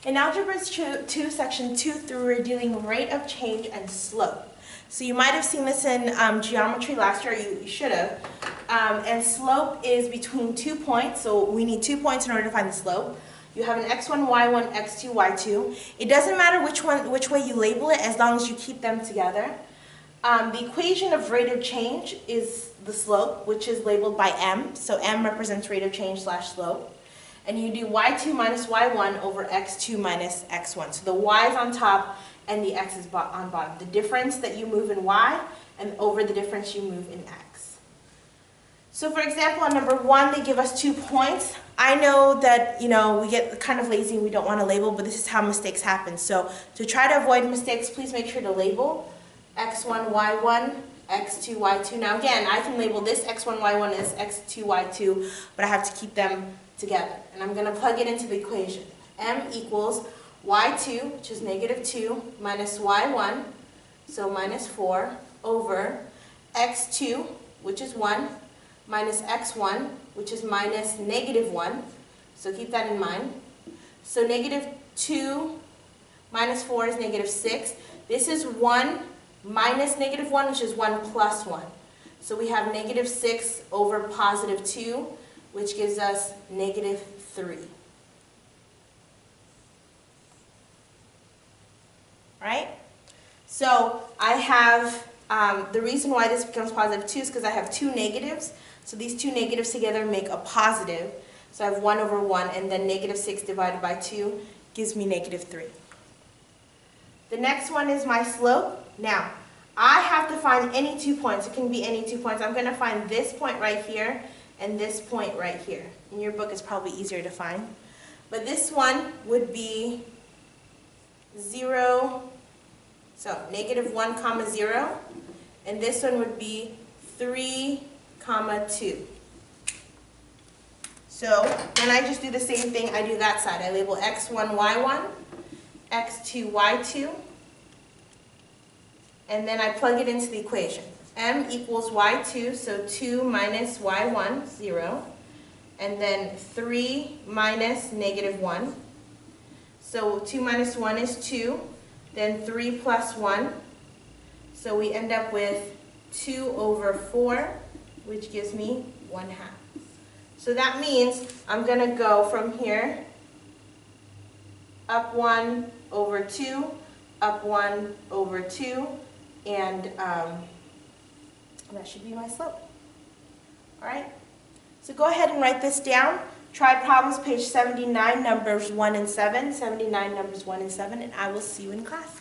In Algebra 2, Section 2-3, we're dealing rate of change and slope. So you might have seen this in geometry last year, you should have. And slope is between 2 points, so we need 2 points in order to find the slope. You have an x1, y1, x2, y2. It doesn't matter which way you label it as long as you keep them together. The equation of rate of change is the slope, which is labeled by m. So m represents rate of change / slope. And you do y2 minus y1 over x2 minus x1. So the y is on top and the x is on bottom. The difference that you move in y and over the difference you move in x. So for example, on number 1, they give us 2 points. I know that, we get kind of lazy and we don't want to label, but this is how mistakes happen. So to try to avoid mistakes, please make sure to label x1, y1, x2, y2. Now again, I can label this x1, y1 as x2, y2, but I have to keep them together. And I'm going to plug it into the equation. M equals y2, which is negative 2, minus y1, so minus 4, over x2, which is 1, minus x1, which is minus negative 1. So keep that in mind. So negative 2 minus 4 is negative 6. This is 1 minus negative 1, which is 1 plus 1. So we have negative 6 over positive 2, which gives us negative 3. Right? So I have, the reason why this becomes positive 2 is because I have 2 negatives. So these 2 negatives together make a positive. So I have 1 over 1, and then negative 6 divided by 2 gives me negative 3. The next one is my slope. Now, I have to find any 2 points. It can be any 2 points. I'm going to find this point right here and this point right here. In your book, it's probably easier to find. But this one would be 0, so negative 1 comma 0. And this one would be 3 comma 2. So then I just do the same thing. I do that side. I label x1, y1, x2, y2. And then I plug it into the equation. M equals y2, so 2 minus y1, 0. And then 3 minus negative 1. So 2 minus 1 is 2. Then 3 plus 1. So we end up with 2 over 4, which gives me 1/2. So that means I'm going to go from here, up 1 over 2, up 1 over 2, and that should be my slope. All right? So go ahead and write this down. Try problems, page 79, numbers 1 and 7, 79, numbers 1 and 7, and I will see you in class.